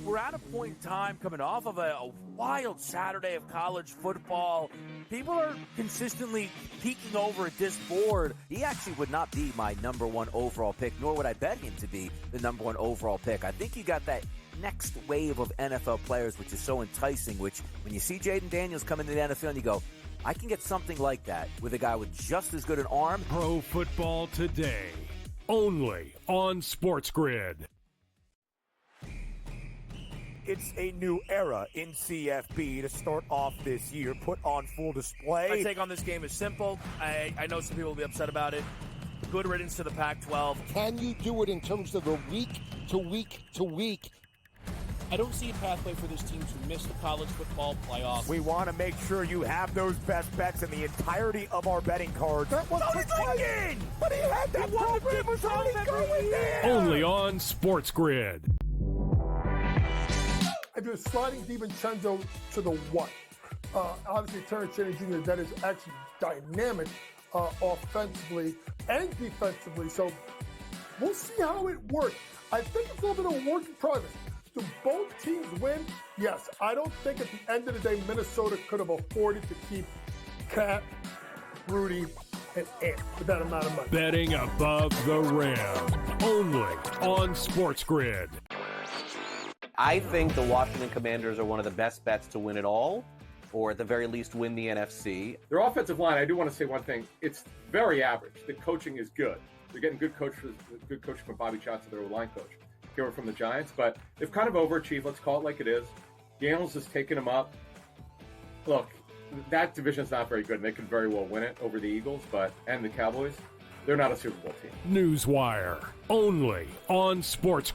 we're at a point in time coming off of a wild Saturday of college football. People are consistently peeking over at this board. He actually would not be my number one overall pick, nor would I bet him to be the number one overall pick. I think you got that next wave of NFL players, which is so enticing, which when you see Jaden Daniels come into the NFL and you go, I can get something like that with a guy with just as good an arm. Pro Football Today, only on SportsGrid. It's a new era in CFB to start off this year, put on full display. My take on this game is simple. I know some people will be upset about it. Good riddance to the Pac-12. Can you do it in terms of the week to week to week? I don't see a pathway for this team to miss the college football playoffs. We want to make sure you have those best bets in the entirety of our betting cards. That was Lincoln! But he had that program was already going there! Only on SportsGrid. I do a sliding DiVincenzo to the one. Obviously, Terrence Shannon Jr., that is actually dynamic offensively and defensively. So we'll see how it works. I think it's a little bit of a work in progress. Do both teams win? Yes. I don't think at the end of the day Minnesota could have afforded to keep Cat, Rudy, and Ant with that amount of money. Betting above the rim. Only on SportsGrid. I think the Washington Commanders are one of the best bets to win it all, or at the very least win the NFC. Their offensive line, I do want to say one thing. It's very average. The coaching is good. They're getting good coaching from Bobby Johnson, their line coach. Here from the Giants, but they've kind of overachieved. Let's call it like it is. Daniels has taken them up. Look, that division's not very good, and they could very well win it over the Eagles, and the Cowboys. They're not a Super Bowl team. NewsWire, only on Sports.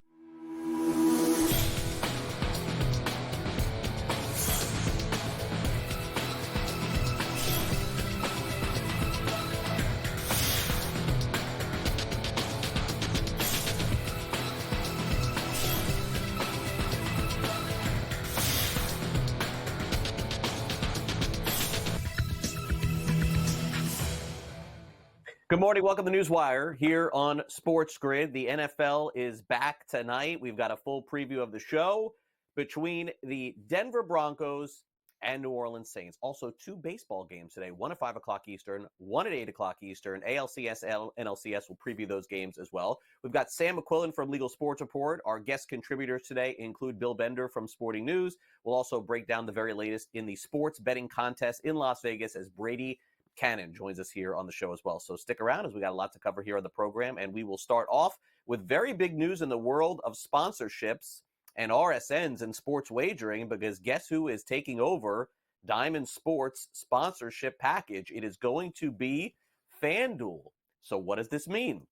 Good morning. Welcome to NewsWire here on SportsGrid. The NFL is back tonight. We've got a full preview of the show between the Denver Broncos and New Orleans Saints. Also, two baseball games today, one at 5 o'clock Eastern, one at 8 o'clock Eastern. ALCS, NLCS will preview those games as well. We've got Sam McQuillan from Legal Sports Report. Our guest contributors today include Bill Bender from Sporting News. We'll also break down the very latest in the sports betting contest in Las Vegas as Brady Kannon joins us here on the show as well. So stick around as we got a lot to cover here on the program, and we will start off with very big news in the world of sponsorships and RSNs and sports wagering, because guess who is taking over Diamond Sports sponsorship package? It is going to be FanDuel. So what does this mean?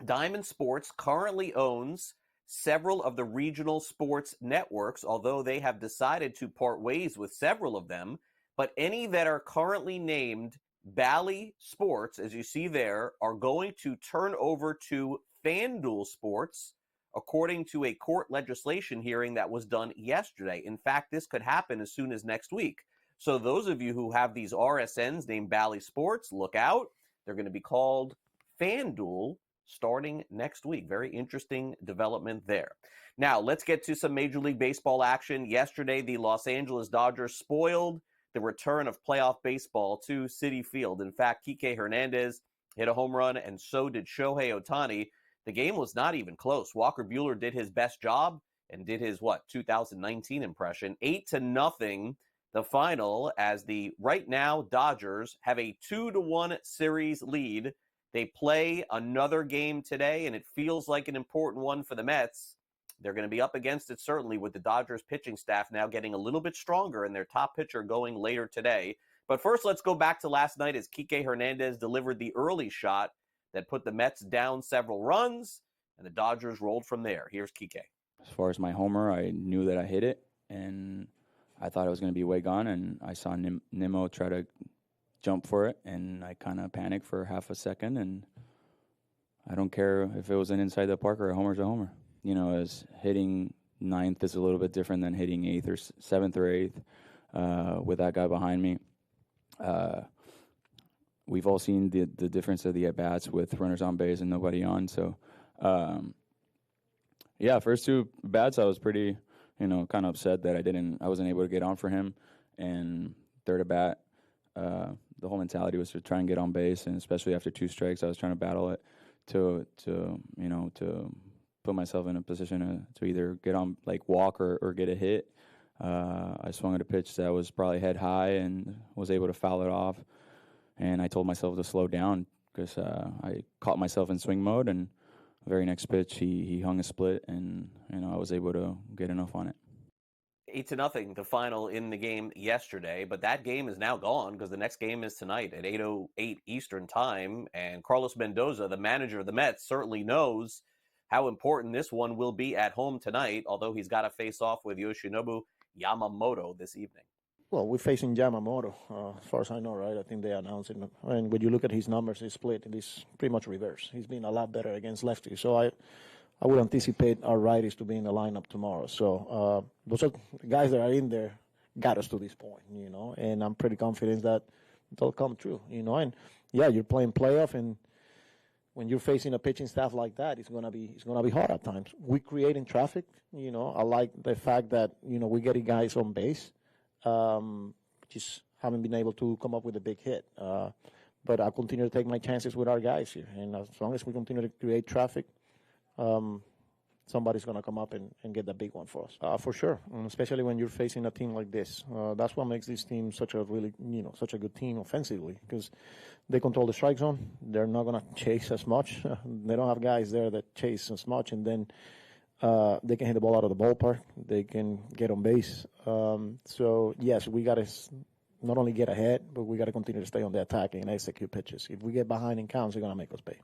Diamond Sports currently owns several of the regional sports networks, although they have decided to part ways with several of them. But any that are currently named Bally Sports, as you see there, are going to turn over to FanDuel Sports, according to a court legislation hearing that was done yesterday. In fact, this could happen as soon as next week. So those of you who have these RSNs named Bally Sports, look out. They're going to be called FanDuel starting next week. Very interesting development there. Now, let's get to some Major League Baseball action. Yesterday, the Los Angeles Dodgers spoiled the return of playoff baseball to Citi Field. In fact, Kike Hernandez hit a home run, and so did Shohei Ohtani. The game was not even close. Walker Buehler did his best job and did his, 2019 impression. 8-0, the final, as the right now Dodgers have a 2-1 series lead. They play another game today, and it feels like an important one for the Mets. They're going to be up against it, certainly, with the Dodgers pitching staff now getting a little bit stronger and their top pitcher going later today. But first, let's go back to last night as Kike Hernandez delivered the early shot that put the Mets down several runs, and the Dodgers rolled from there. Here's Kike. As far as my homer, I knew that I hit it, and I thought it was going to be way gone, and I saw Nimmo try to jump for it, and I kind of panicked for half a second, and I don't care if it was an inside the park or a homer's a homer. You know, as hitting ninth is a little bit different than hitting eighth or seventh or eighth with that guy behind me. We've all seen the difference of the at-bats with runners on base and nobody on. So, first two bats I was pretty kind of upset that I wasn't able to get on for him. And third at bat, the whole mentality was to try and get on base, and especially after 2 strikes, I was trying to battle it to put myself in a position to either get on, like walk or get a hit. I swung at a pitch that was probably head high and was able to foul it off. And I told myself to slow down because I caught myself in swing mode. And the very next pitch, he hung a split, and I was able to get enough on it. 8-0, the final in the game yesterday, but that game is now gone because the next game is tonight at 8:08 Eastern time. And Carlos Mendoza, the manager of the Mets, certainly knows how important this one will be at home tonight, although he's got to face off with Yoshinobu Yamamoto this evening. Well, we're facing Yamamoto, as far as I know, right? I think they announced it. And when you look at his numbers, his split, it is pretty much reverse. He's been a lot better against lefties. So I would anticipate our righties to be in the lineup tomorrow. So those are the guys that are in there got us to this point, and I'm pretty confident that they'll come true, And yeah, you're playing playoff, and when you're facing a pitching staff like that, it's gonna be hard at times. We're creating traffic, I like the fact that we're getting guys on base. Just haven't been able to come up with a big hit. But I'll continue to take my chances with our guys here. And as long as we continue to create traffic, somebody's going to come up and get the big one for us. For sure, especially when you're facing a team like this. That's what makes this team such a good team offensively, because they control the strike zone. They're not going to chase as much. They don't have guys there that chase as much, and then they can hit the ball out of the ballpark. They can get on base. So, yes, we got to not only get ahead, but we got to continue to stay on the attack and execute pitches. If we get behind in counts, they're going to make us pay.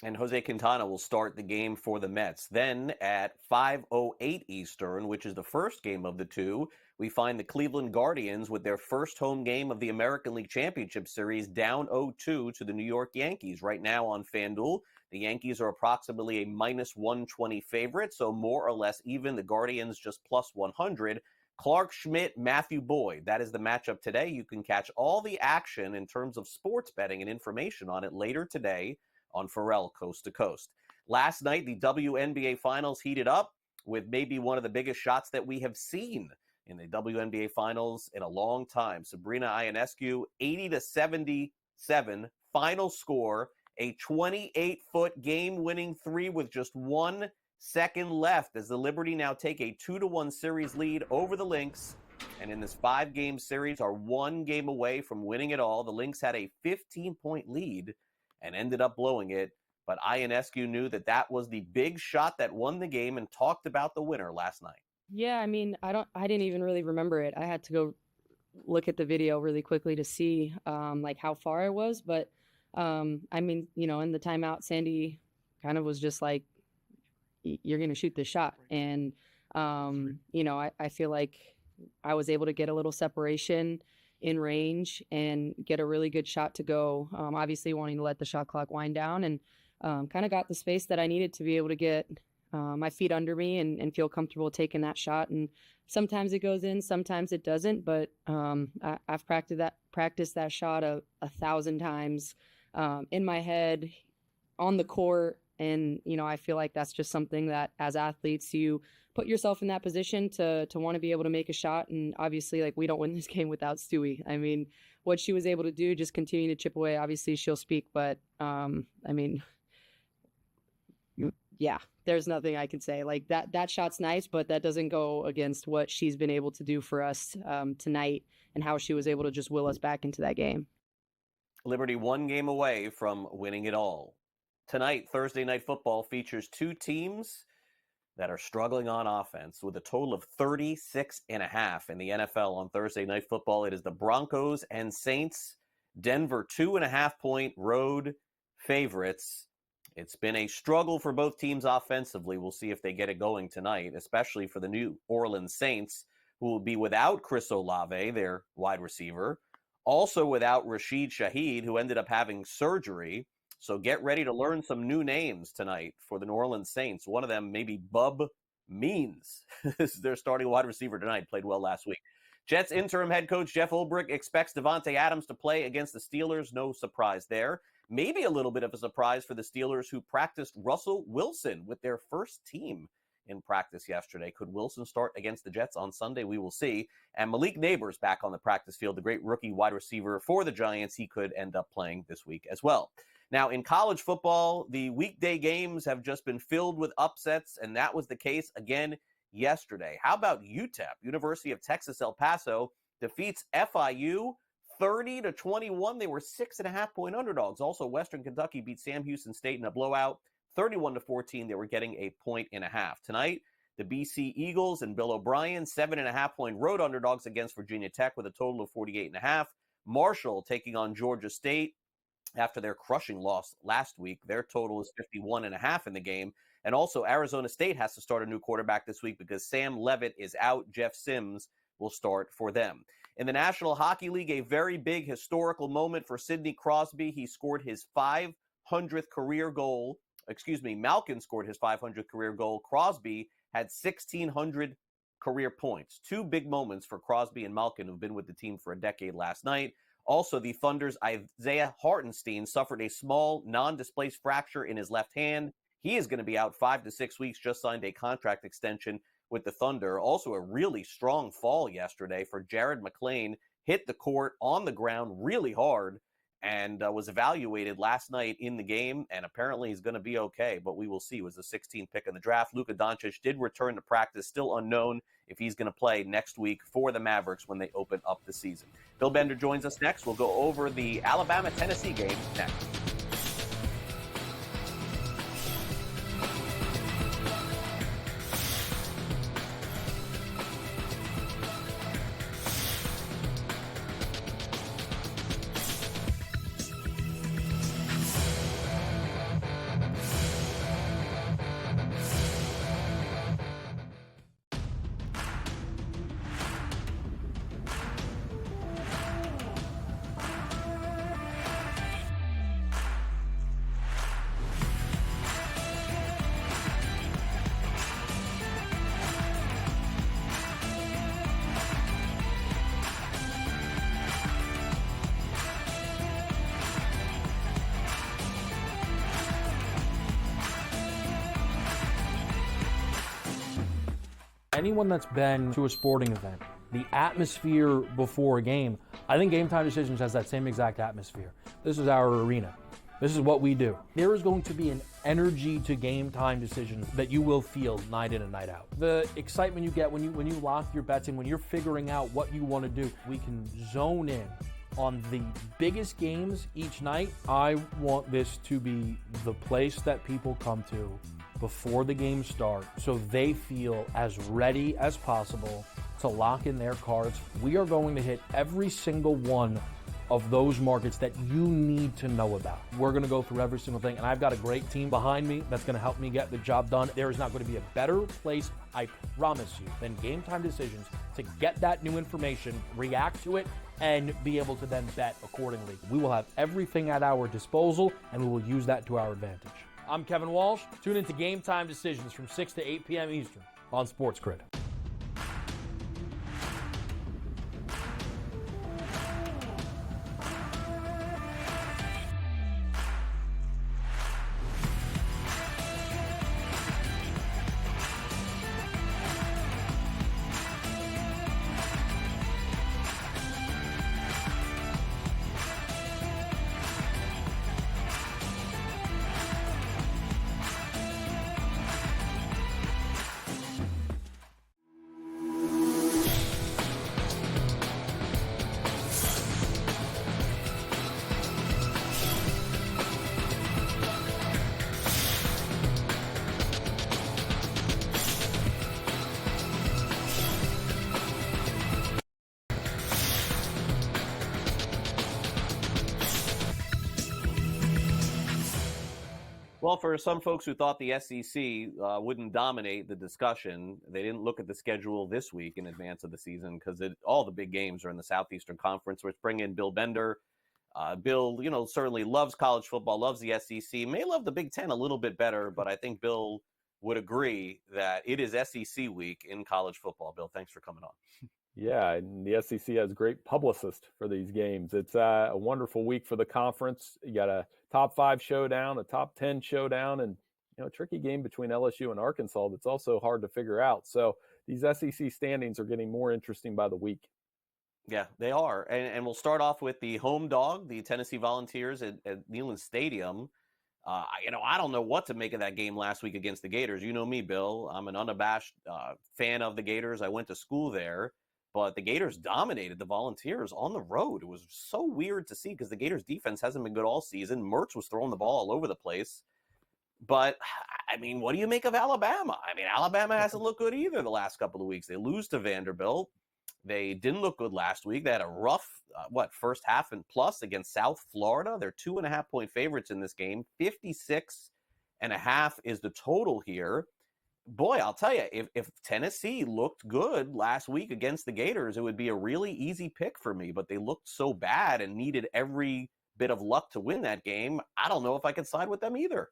And Jose Quintana will start the game for the Mets. Then at 5:08 Eastern, which is the first game of the two, we find the Cleveland Guardians with their first home game of the American League Championship Series down 0-2 to the New York Yankees. Right now on FanDuel, the Yankees are approximately a -120 favorite, so more or less even. The Guardians just +100. Clark Schmidt, Matthew Boyd. That is the matchup today. You can catch all the action in terms of sports betting and information on it later today on Pharrell Coast to Coast. Last night, the WNBA Finals heated up with maybe one of the biggest shots that we have seen in the WNBA Finals in a long time. Sabrina Ionescu, 80-77 final score, a 28-foot game-winning three with just 1 second left as the Liberty now take a 2-1 series lead over the Lynx. And in this 5-game series are 1 game away from winning it all. The Lynx had a 15-point lead and ended up blowing it. But Ionescu knew that was the big shot that won the game and talked about the winner last night. Yeah, I mean, I didn't even really remember it. I had to go look at the video really quickly to see like how far I was. But I mean, in the timeout, Sandy kind of was just like, you're going to shoot this shot. And, I feel like I was able to get a little separation in range and get a really good shot to go, obviously wanting to let the shot clock wind down, and kind of got the space that I needed to be able to get my feet under me and feel comfortable taking that shot. And sometimes it goes in, sometimes it doesn't, but I've practiced that shot 1,000 times in my head, on the court. And, I feel like that's just something that as athletes, you put yourself in that position to want to be able to make a shot. And obviously, like, we don't win this game without Stewie. I mean, what she was able to do, just continue to chip away. Obviously, she'll speak, but I mean, yeah, there's nothing I can say. Like, that shot's nice, but that doesn't go against what she's been able to do for us tonight and how she was able to just will us back into that game. Liberty 1 game away from winning it all. Tonight, Thursday Night Football features 2 teams that are struggling on offense with a total of 36.5 in the NFL on Thursday Night Football. It is the Broncos and Saints. Denver 2.5-point road favorites. It's been a struggle for both teams offensively. We'll see if they get it going tonight, especially for the New Orleans Saints, who will be without Chris Olave, their wide receiver, also without Rashid Shaheed, who ended up having surgery. So get ready to learn some new names tonight for the New Orleans Saints. One of them, maybe Bub Means. This is their starting wide receiver tonight. Played well last week. Jets interim head coach Jeff Ulbrich expects Devontae Adams to play against the Steelers. No surprise there. Maybe a little bit of a surprise for the Steelers, who practiced Russell Wilson with their first team in practice yesterday. Could Wilson start against the Jets on Sunday? We will see. And Malik Neighbors back on the practice field, the great rookie wide receiver for the Giants. He could end up playing this week as well. Now, in college football, the weekday games have just been filled with upsets, and that was the case again yesterday. How about UTEP, University of Texas El Paso, defeats FIU 30-21. They were 6.5-point underdogs. Also, Western Kentucky beat Sam Houston State in a blowout, 31-14. They were getting a 1.5. Tonight, the BC Eagles and Bill O'Brien, 7.5-point road underdogs against Virginia Tech with a total of 48.5. Marshall taking on Georgia State after their crushing loss last week. Their total is 51.5 in the game. And also, Arizona State has to start a new quarterback this week because Sam Leavitt is out. Jeff Sims will start for them. In the National Hockey League, a very big historical moment for Sidney Crosby. He scored his 500th career goal. Malkin scored his 500th career goal. Crosby had 1,600 career points. Two big moments for Crosby and Malkin, who've been with the team for a decade last night. Also, the Thunder's Isaiah Hartenstein suffered a small non-displaced fracture in his left hand. He is going to be out 5 to 6 weeks, just signed a contract extension with the Thunder. Also, a really strong fall yesterday for Jared McLean. Hit the court on the ground really hard and was evaluated last night in the game, and apparently he's going to be okay, but we will see. He was the 16th pick in the draft. Luka Doncic did return to practice, still unknown if he's going to play next week for the Mavericks when they open up the season. Bill Bender joins us next. We'll go over the Alabama-Tennessee game next. Anyone that's been to a sporting event, the atmosphere before a game, I think Game Time Decisions has that same exact atmosphere. This is our arena. This is what we do. There is going to be an energy to Game Time Decisions that you will feel night in and night out. The excitement you get when you lock your bets in, when you're figuring out what you want to do, we can zone in on the biggest games each night. I want this to be the place that people come to before the games start so they feel as ready as possible to lock in their cards. We are going to hit every single one of those markets that you need to know about. We're going to go through every single thing, and I've got a great team behind me that's going to help me get the job done. There is not going to be a better place, I promise you, than Game Time Decisions to get that new information, react to it, and be able to then bet accordingly. We will have everything at our disposal, and we will use that to our advantage. I'm Kevin Walsh. Tune into Game Time Decisions from 6 to 8 p.m. Eastern on SportsGrid. Well, for some folks who thought the SEC wouldn't dominate the discussion, they didn't look at the schedule this week in advance of the season because all the big games are in the Southeastern Conference. Let's bring in Bill Bender. Bill, certainly loves college football, loves the SEC, may love the Big Ten a little bit better, but I think Bill would agree that it is SEC week in college football. Bill, thanks for coming on. Yeah, and the SEC has great publicists for these games. It's a wonderful week for the conference. You got a top 5 showdown, a top 10 showdown, and a tricky game between LSU and Arkansas that's also hard to figure out. So these SEC standings are getting more interesting by the week. Yeah, they are. And we'll start off with the home dog, the Tennessee Volunteers at Neyland Stadium. I don't know what to make of that game last week against the Gators. You know me, Bill. I'm an unabashed fan of the Gators. I went to school there. But the Gators dominated the Volunteers on the road. It was so weird to see because the Gators defense hasn't been good all season. Mertz was throwing the ball all over the place. But, I mean, what do you make of Alabama? I mean, Alabama hasn't looked good either the last couple of weeks. They lose to Vanderbilt. They didn't look good last week. They had a rough, first half and plus against South Florida. They're 2.5-point favorites in this game. 56.5 is the total here. Boy, I'll tell you, if Tennessee looked good last week against the Gators, it would be a really easy pick for me. But they looked so bad and needed every bit of luck to win that game. I don't know if I could side with them either.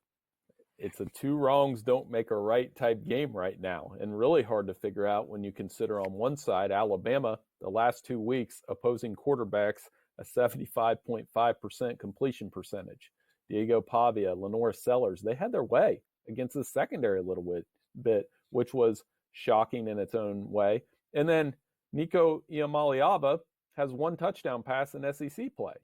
It's a two wrongs don't make a right type game right now, and really hard to figure out when you consider on one side, Alabama, the last 2 weeks, opposing quarterbacks, a 75.5% completion percentage. Diego Pavia, Lenore Sellers, they had their way against the secondary a little bit, which was shocking in its own way. And then Nico Iamaleava has one touchdown pass in SEC play.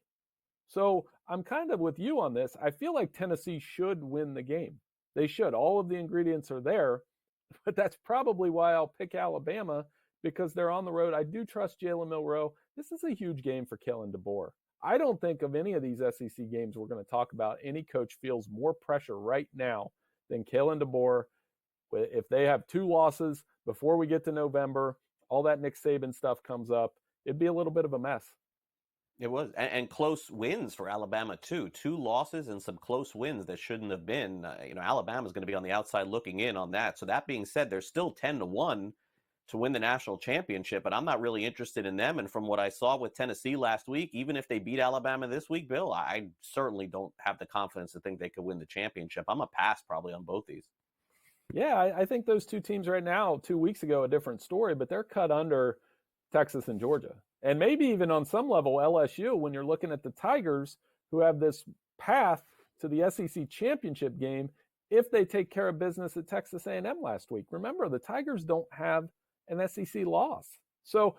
So I'm kind of with you on this. I feel like Tennessee should win the game. They should. All of the ingredients are there, but that's probably why I'll pick Alabama, because they're on the road. I do trust Jalen Milroe. This is a huge game for Kalen DeBoer. I don't think of any of these SEC games we're going to talk about, any coach feels more pressure right now than Kalen DeBoer. If they have 2 losses before we get to November, all that Nick Saban stuff comes up, it'd be a little bit of a mess. It was. And close wins for Alabama, too. 2 losses and some close wins that shouldn't have been. Alabama's going to be on the outside looking in on that. So that being said, they're still 10-1 to win the national championship, but I'm not really interested in them. And from what I saw with Tennessee last week, even if they beat Alabama this week, Bill, I certainly don't have the confidence to think they could win the championship. I'm a pass probably on both these. Yeah, I think those 2 teams right now, 2 weeks ago, a different story, but they're cut under Texas and Georgia. And maybe even on some level, LSU, when you're looking at the Tigers, who have this path to the SEC championship game if they take care of business at Texas A&M last week. Remember, the Tigers don't have an SEC loss. So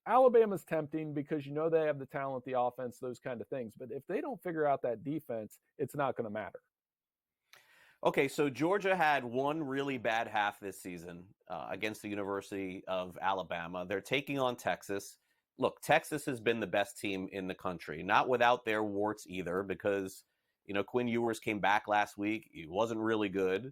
Alabama's tempting because they have the talent, the offense, those kind of things. But if they don't figure out that defense, it's not going to matter. Okay, so Georgia had one really bad half this season against the University of Alabama. They're taking on Texas. Look, Texas has been the best team in the country, not without their warts either, because, Quinn Ewers came back last week. He wasn't really good.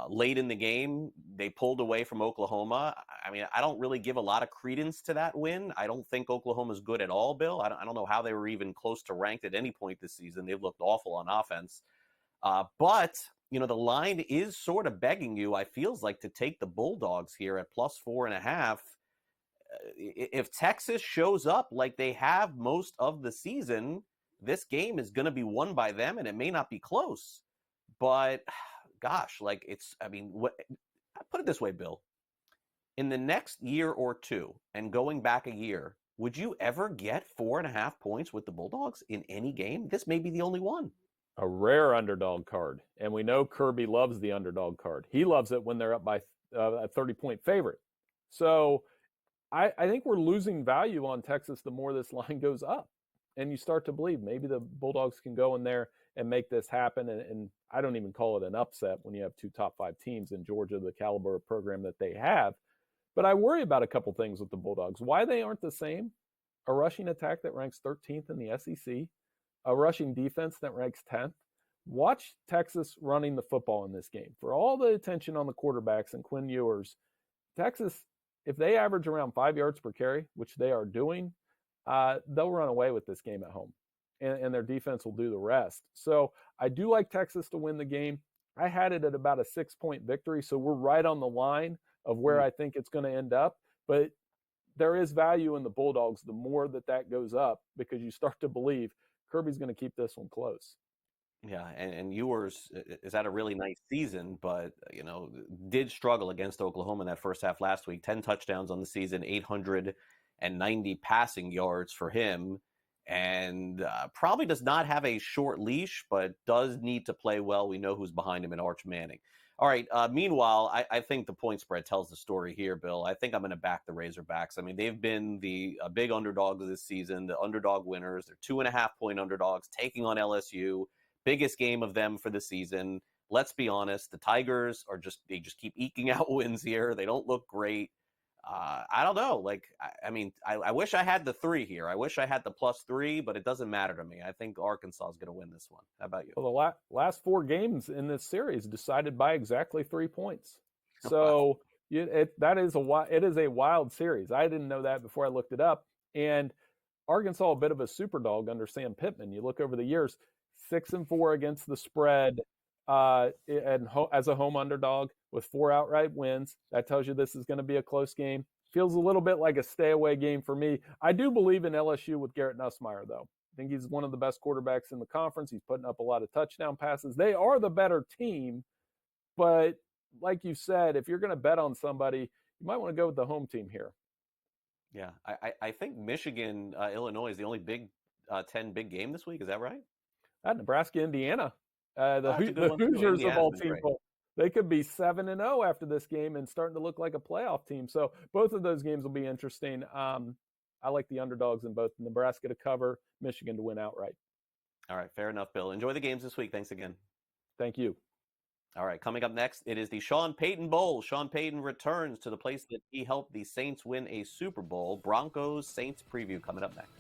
Late in the game, they pulled away from Oklahoma. I mean, I don't really give a lot of credence to that win. I don't think Oklahoma's good at all, Bill. I don't know how they were even close to ranked at any point this season. They've looked awful on offense. But the line is sort of begging you, I feels like, to take the Bulldogs here at +4.5. If Texas shows up like they have most of the season, this game is going to be won by them, and it may not be close. But, gosh, put it this way, Bill. In the next year or two, and going back a year, would you ever get 4.5 points with the Bulldogs in any game? This may be the only one. A rare underdog card. And we know Kirby loves the underdog card. He loves it when they're up by a 30-point favorite. So I think we're losing value on Texas the more this line goes up. And you start to believe maybe the Bulldogs can go in there and make this happen. And I don't even call it an upset when you have 2 top 5 teams in Georgia, the caliber of program that they have. But I worry about a couple things with the Bulldogs. Why they aren't the same? A rushing attack that ranks 13th in the SEC. A rushing defense that ranks 10th. Watch Texas running the football in this game. For all the attention on the quarterbacks and Quinn Ewers, Texas, if they average around 5 yards per carry, which they are doing, they'll run away with this game at home. And their defense will do the rest. So I do like Texas to win the game. I had it at about a 6-point victory, so we're right on the line of where I think it's going to end up. But there is value in the Bulldogs the more that goes up, because you start to believe Kirby's going to keep this one close. Yeah, and Ewers is had a really nice season, but, did struggle against Oklahoma in that first half last week. 10 touchdowns on the season, 890 passing yards for him. and probably does not have a short leash, but does need to play well. We know who's behind him in Arch Manning. All right. Meanwhile, I think the point spread tells the story here, Bill. I think I'm going to back the Razorbacks. I mean, they've been the big underdogs this season, the underdog winners. They're 2.5-point underdogs taking on LSU. Biggest game of them for the season. Let's be honest. The Tigers they just keep eking out wins here. They don't look great. I don't know. I wish I had the 3 here. I wish I had the +3, but it doesn't matter to me. I think Arkansas is going to win this one. How about you? Well, the last 4 games in this series decided by exactly 3 points. So it is a wild series. I didn't know that before I looked it up. And Arkansas, a bit of a super dog under Sam Pittman. You look over the years, 6-4 against the spread. As a home underdog with 4 outright wins. That tells you this is going to be a close game. Feels a little bit like a stay-away game for me. I do believe in LSU with Garrett Nussmeier, though. I think he's one of the best quarterbacks in the conference. He's putting up a lot of touchdown passes. They are the better team, but like you said, if you're going to bet on somebody, you might want to go with the home team here. Yeah, I think Michigan, Illinois is the only Big 10 big game this week. Is that right? Nebraska, Indiana. The Hoosiers of all teams, they could be 7-0 after this game and starting to look like a playoff team. So both of those games will be interesting. I like the underdogs in both. Nebraska to cover, Michigan to win outright. All right, fair enough, Bill. Enjoy the games this week. Thanks again. Thank you. All right, coming up next, it is the Sean Payton Bowl. Sean Payton returns to the place that he helped the Saints win a Super Bowl. Broncos-Saints preview coming up next.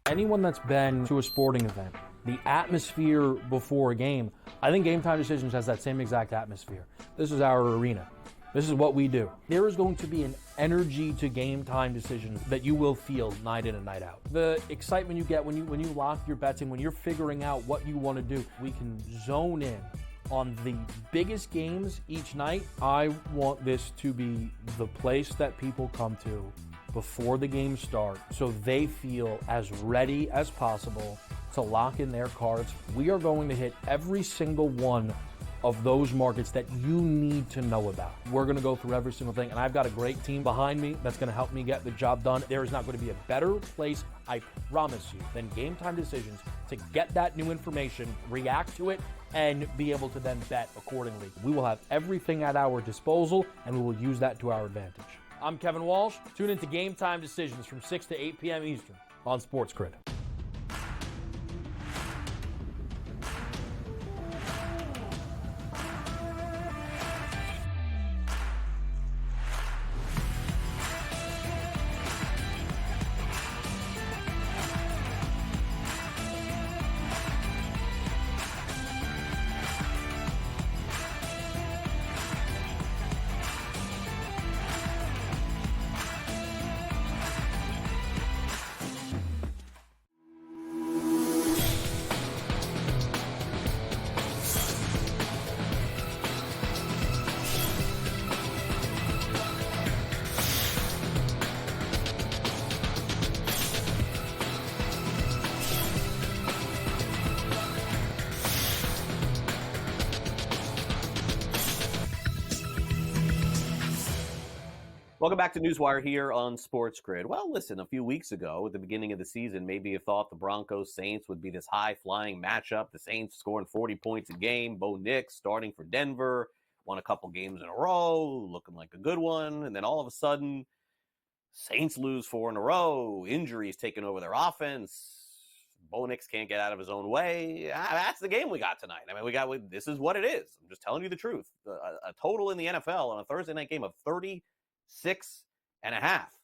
Anyone that's been to a sporting event, the atmosphere before a game, I think Game Time Decisions has that same exact atmosphere. This is our arena. This is what we do. There is going to be an energy to Game Time Decisions that you will feel night in and night out. The excitement you get when you lock your bets in, when you're figuring out what you want to do, we can zone in on the biggest games each night. I want this to be the place that people come to before the games start so they feel as ready as possible to lock in their cards. We are going to hit every single one of those markets that you need to know about. We're going to go through every single thing, and I've got a great team behind me that's going to help me get the job done. There is not going to be a better place, I promise you, than Game Time Decisions to get that new information, react to it, and be able to then bet accordingly. We will have everything at our disposal, and we will use that to our advantage. I'm Kevin Walsh. Tune into Game Time Decisions from 6 to 8 p.m. Eastern on SportsGrid. Welcome back to NewsWire here on SportsGrid. Well, listen, a few weeks ago, at the beginning of the season, maybe you thought the Broncos-Saints would be this high-flying matchup. The Saints scoring 40 points a game. Bo Nix starting for Denver, won a couple games in a row, looking like a good one. And then all of a sudden, Saints lose 4 in a row. Injuries taking over their offense. Bo Nix can't get out of his own way. That's the game we got tonight. I mean, this is what it is. I'm just telling you the truth. A total in the NFL on a Thursday night game of 36.5.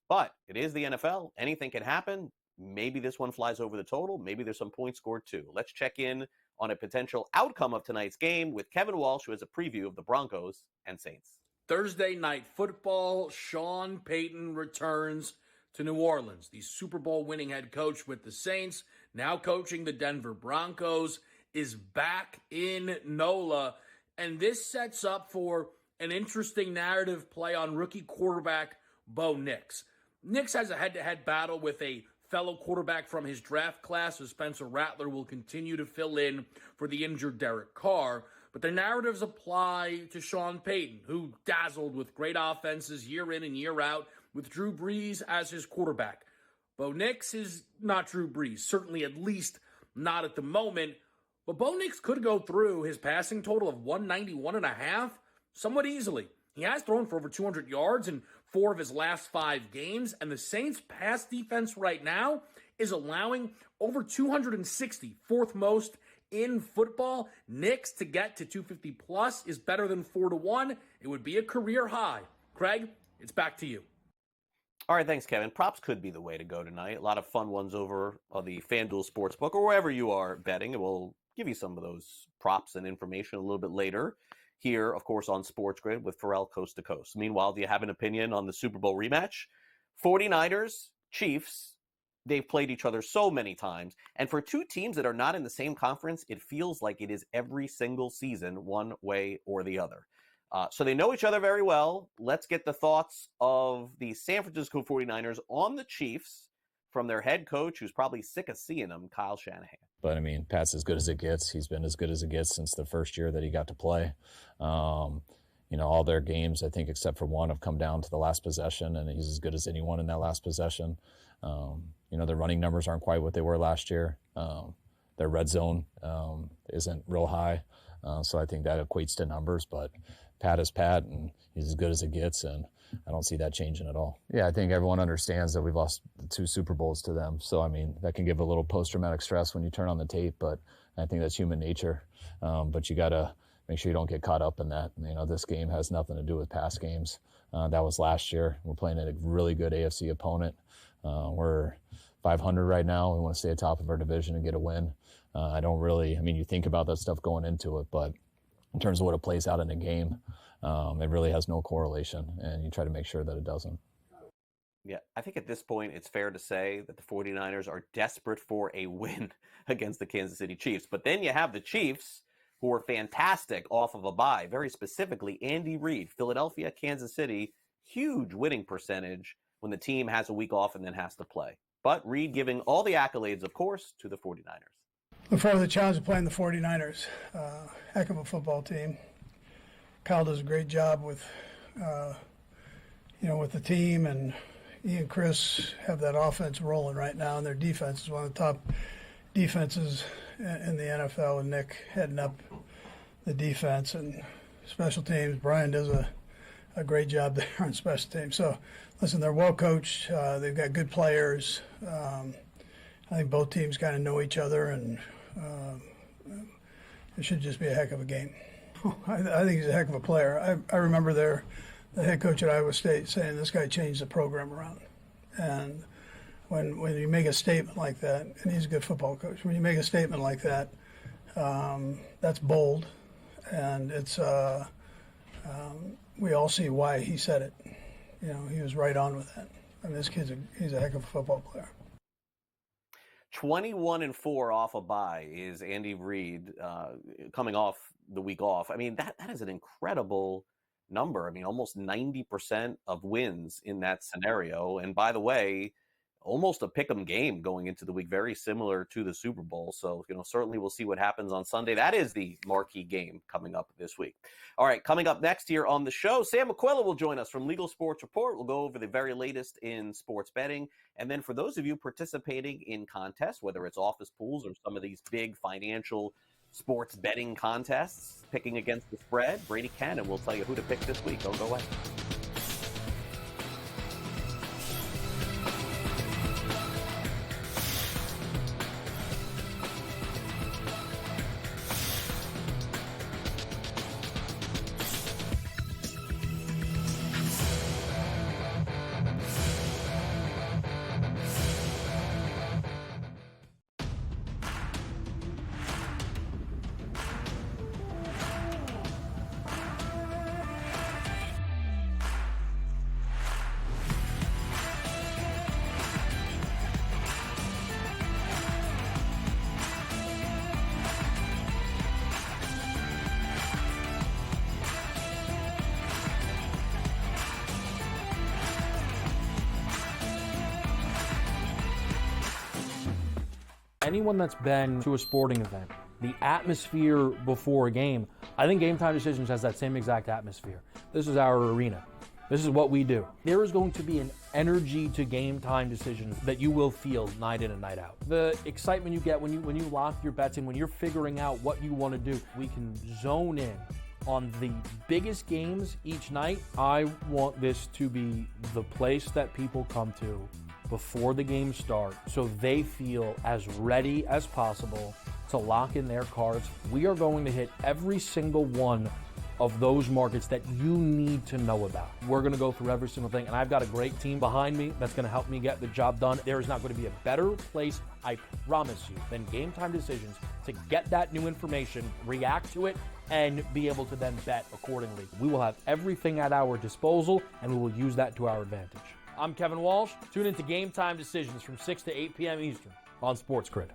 But it is the NFL. Anything can happen. Maybe this one flies over the total. Maybe there's some points scored too. Let's check in on a potential outcome of tonight's game with Kevin Walsh, who has a preview of the Broncos and Saints. Thursday night football, Sean Payton returns to New Orleans. The Super Bowl winning head coach with the Saints, now coaching the Denver Broncos, is back in NOLA. And this sets up for an interesting narrative play on rookie quarterback Bo Nix. Nix has a head-to-head battle with a fellow quarterback from his draft class, as Spencer Rattler will continue to fill in for the injured Derek Carr. But the narratives apply to Sean Payton, who dazzled with great offenses year in and year out with Drew Brees as his quarterback. Bo Nix is not Drew Brees, certainly at least not at the moment. But Bo Nix could go through his passing total of 191.5 somewhat easily. He has thrown for over 200 yards in 4 of his last 5 games, and the Saints' pass defense right now is allowing over 260, fourth most in football. Nix to get to 250 plus is better than 4-1. It would be a career high. Craig, it's back to you. All right, thanks, Kevin. Props could be the way to go tonight. A lot of fun ones over on the FanDuel Sportsbook or wherever you are betting, and we'll give you some of those props and information a little bit later here, of course, on SportsGrid with Pharrell Coast to Coast. Meanwhile, do you have an opinion on the Super Bowl rematch? 49ers, Chiefs. They've played each other so many times. And for two teams that are not in the same conference, it feels like it is every single season, one way or the other. So they know each other very well. Let's get the thoughts of the San Francisco 49ers on the Chiefs from their head coach, who's probably sick of seeing them, Kyle Shanahan. But, I mean, Pat's as good as it gets. He's been as good as it gets since the first year that he got to play. All their games, I think, except for one, have come down to the last possession, and he's as good as anyone in that last possession. Their running numbers aren't quite what they were last year. Their red zone isn't real high, so I think that equates to numbers. But Pat is Pat, and he's as good as it gets, and I don't see that changing at all. Yeah, I think everyone understands that we've lost the 2 Super Bowls to them. So, I mean, that can give a little post-traumatic stress when you turn on the tape, but I think that's human nature. But you got to make sure you don't get caught up in that. This game has nothing to do with past games. That was last year. We're playing a really good AFC opponent. We're 500 right now. We want to stay atop of our division and get a win. You think about that stuff going into it, but in terms of what it plays out in a game, it really has no correlation, and you try to make sure that it doesn't. Yeah, I think at this point it's fair to say that the 49ers are desperate for a win against the Kansas City Chiefs. But then you have the Chiefs, who are fantastic off of a bye. Very specifically, Andy Reid, Philadelphia, Kansas City, huge winning percentage when the team has a week off and then has to play. But Reid giving all the accolades, of course, to the 49ers. Look forward to the challenge of playing the 49ers. Heck of a football team. Kyle does a great job with the team, and he and Chris have that offense rolling right now, and their defense is one of the top defenses in the NFL, with Nick heading up the defense and special teams. Brian does a great job there on special teams. So, listen, they're well coached. They've got good players. I think both teams kind of know each other, and it should just be a heck of a game. I think he's a heck of a player. I remember the head coach at Iowa State saying this guy changed the program around. And when you make a statement like that, and he's a good football coach, when you make a statement like that, that's bold, and it's we all see why he said it. He was right on with that. I mean, this kid's he's a heck of a football player. 21-4 off a bye is Andy Reid coming off the week off. I mean, that is an incredible number. I mean, almost 90% of wins in that scenario. And by the way, almost a pick'em game going into the week, very similar to the Super Bowl. So, certainly we'll see what happens on Sunday. That is the marquee game coming up this week. All right, coming up next here on the show, Sam McQuillan will join us from Legal Sports Report. We'll go over the very latest in sports betting. And then for those of you participating in contests, whether it's office pools or some of these big financial sports betting contests, picking against the spread, Brady Kannon will tell you who to pick this week. Don't go away. Anyone that's been to a sporting event, the atmosphere before a game, I think Game Time Decisions has that same exact atmosphere. This is our arena. This is what we do. There is going to be an energy to Game Time Decisions that you will feel night in and night out. The excitement you get when you lock your bets in, when you're figuring out what you want to do, we can zone in on the biggest games each night. I want this to be the place that people come to before the games start so they feel as ready as possible to lock in their cards. We are going to hit every single one of those markets that you need to know about. We're going to go through every single thing, and I've got a great team behind me that's going to help me get the job done. There is not going to be a better place, I promise you, than Game Time Decisions to get that new information, react to it, and be able to then bet accordingly. We will have everything at our disposal, and we will use that to our advantage. I'm Kevin Walsh. Tune into Game Time Decisions from 6 to 8 p.m. Eastern on SportsGrid.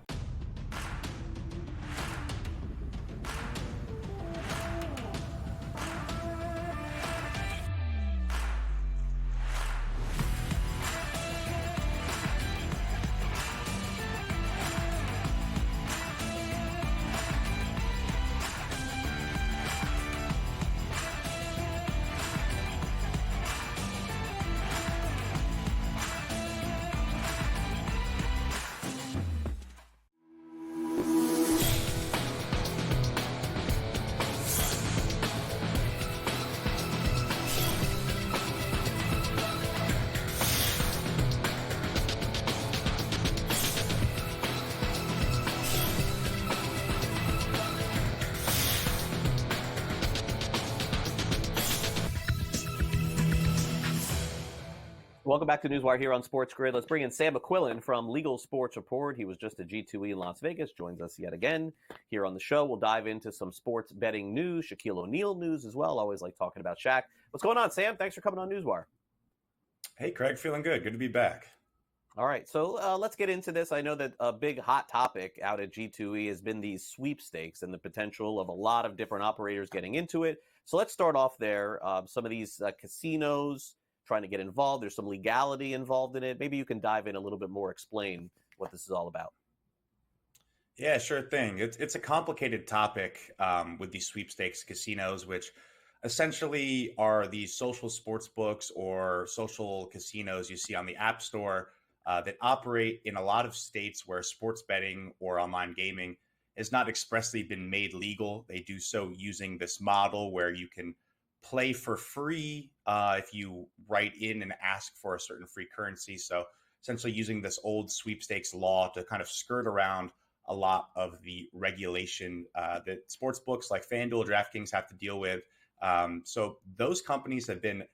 Welcome back to NewsWire here on SportsGrid. Let's bring in Sam McQuillan from Legal Sports Report. He was just at G2E in Las Vegas, joins us yet again here on the show. We'll dive into some sports betting news, Shaquille O'Neal news as well. Always like talking about Shaq. What's going on, Sam? Thanks for coming on NewsWire. Hey, Craig. Feeling good. Good to be back. All right, so let's get into this. I know that a big hot topic out at G2E has been these sweepstakes and the potential of a lot of different operators getting into it. So let's start off there. Some of these casinos trying to get involved. There's some legality involved in it. Maybe you can dive in a little bit more, explain what this is all about. Yeah, sure thing. It's a complicated topic with these sweepstakes casinos, which essentially are these social sports books or social casinos you see on the App Store that operate in a lot of states where sports betting or online gaming has not expressly been made legal. They do so using this model where you can play for free if you write in and ask for a certain free currency. So essentially using this old sweepstakes law to kind of skirt around a lot of the regulation that sports books like FanDuel, DraftKings have to deal with. So those companies have been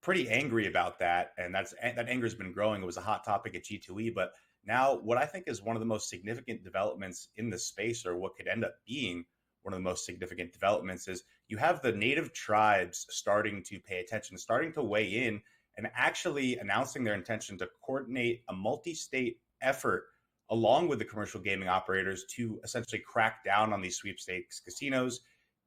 pretty angry about that, and that anger has been growing. It was a hot topic at G2E, but now what I think is one of the most significant developments in the space, or what could end up being one of the most significant developments, is you have the native tribes starting to pay attention, starting to weigh in, and actually announcing their intention to coordinate a multi-state effort along with the commercial gaming operators to essentially crack down on these sweepstakes casinos,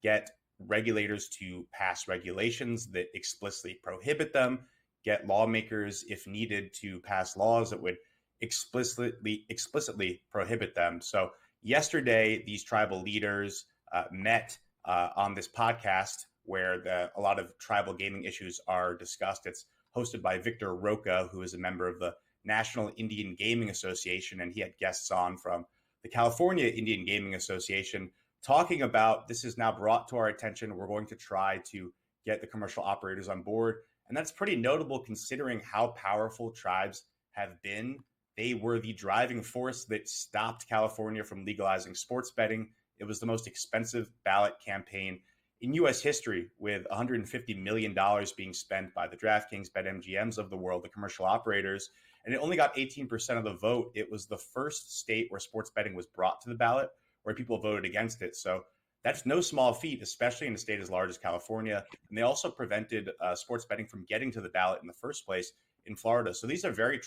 get regulators to pass regulations that explicitly prohibit them, get lawmakers, if needed, to pass laws that would explicitly prohibit them. So yesterday, these tribal leaders met on this podcast where a lot of tribal gaming issues are discussed. It's hosted by Victor Roca, who is a member of the National Indian Gaming Association, and he had guests on from the California Indian Gaming Association talking about this is now brought to our attention. We're going to try to get the commercial operators on board. And that's pretty notable considering how powerful tribes have been. They were the driving force that stopped California from legalizing sports betting. It was the most expensive ballot campaign in U.S. history, with $150 million being spent by the DraftKings, BetMGMs of the world, the commercial operators, and it only got 18% of the vote. It was the first state where sports betting was brought to the ballot, where people voted against it. So that's no small feat, especially in a state as large as California. And they also prevented sports betting from getting to the ballot in the first place in Florida. So these are very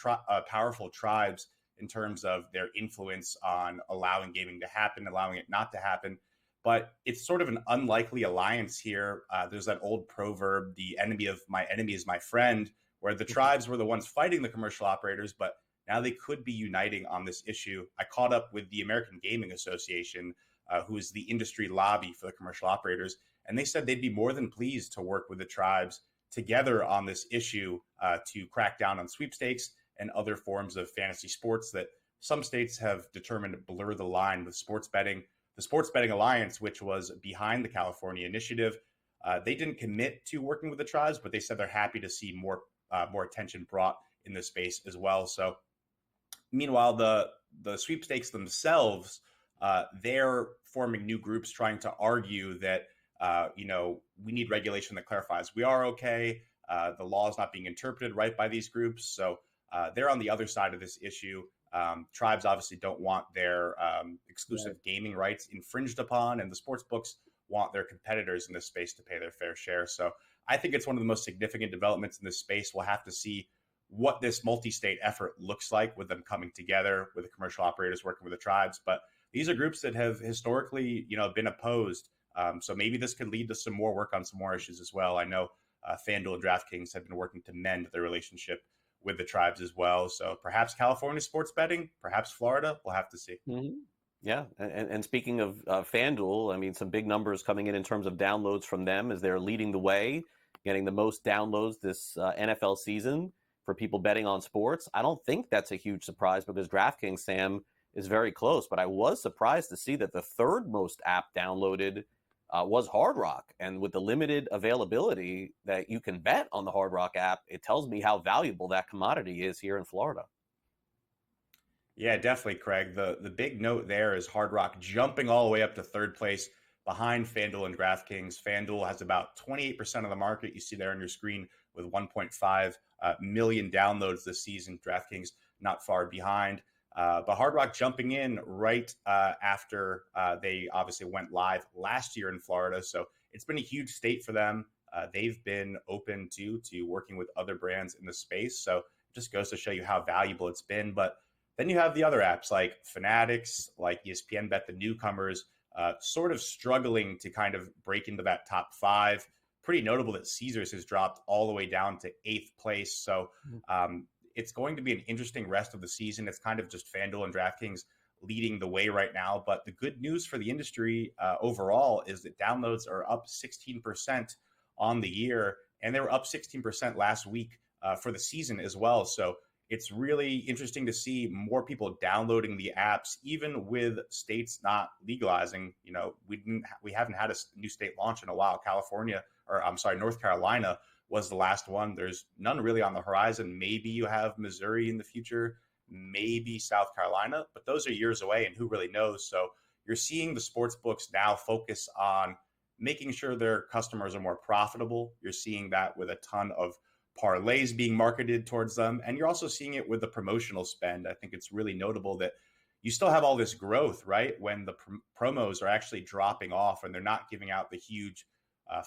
powerful tribes in terms of their influence on allowing gaming to happen, allowing it not to happen. But it's sort of an unlikely alliance here. There's that old proverb, the enemy of my enemy is my friend, where the tribes were the ones fighting the commercial operators, but Now they could be uniting on this issue. I caught up with the American Gaming Association, who is the industry lobby for the commercial operators, and they said they'd be more than pleased to work with the tribes together on this issue to crack down on sweepstakes and other forms of fantasy sports that some states have determined to blur the line with sports betting. The Sports Betting Alliance, which was behind the California initiative, they didn't commit to working with the tribes, but they said they're happy to see more attention brought in this space as well. So meanwhile, the sweepstakes themselves, they're forming new groups trying to argue that, we need regulation that clarifies we are okay. The law is not being interpreted right by these groups. So they're on the other side of this issue. Tribes obviously don't want their exclusive gaming rights infringed upon, and the sports books want their competitors in this space to pay their fair share. So I think it's one of the most significant developments in this space. We'll have to see what this multi-state effort looks like with them coming together, with the commercial operators working with the tribes. But these are groups that have historically, been opposed. So maybe this could lead to some more work on some more issues as well. I know FanDuel and DraftKings have been working to mend their relationship with the tribes as well. So perhaps California sports betting, perhaps Florida, we'll have to see. Mm-hmm. Yeah. And speaking of FanDuel, I mean, some big numbers coming in terms of downloads from them as they're leading the way, getting the most downloads this NFL season for people betting on sports. I don't think that's a huge surprise because DraftKings, Sam, is very close. But I was surprised to see that the third most app downloaded was Hard Rock. And with the limited availability that you can bet on the Hard Rock app, it tells me how valuable that commodity is here in Florida. Yeah, definitely, Craig. The big note there is Hard Rock jumping all the way up to third place behind FanDuel and DraftKings. FanDuel has about 28% of the market. You see there on your screen with 1.5 million downloads this season. DraftKings not far behind. But Hard Rock jumping in right after they obviously went live last year in Florida. So it's been a huge state for them. They've been open to working with other brands in the space. So it just goes to show you how valuable it's been. But then you have the other apps like Fanatics, like ESPN Bet, the newcomers, sort of struggling to kind of break into that top five. Pretty notable that Caesars has dropped all the way down to 8th place. So it's going to be an interesting rest of the season. It's kind of just FanDuel and DraftKings leading the way right now. But the good news for the industry overall is that downloads are up 16% on the year, and they were up 16% last week for the season as well. So it's really interesting to see more people downloading the apps, even with states not legalizing. We haven't had a new state launch in a while. North Carolina was the last one. There's none really on the horizon. Maybe you have Missouri in the future, maybe South Carolina, but those are years away, and who really knows? So you're seeing the sports books now focus on making sure their customers are more profitable. You're seeing that with a ton of parlays being marketed towards them. And you're also seeing it with the promotional spend. I think it's really notable that you still have all this growth, right? When the promos are actually dropping off and they're not giving out the huge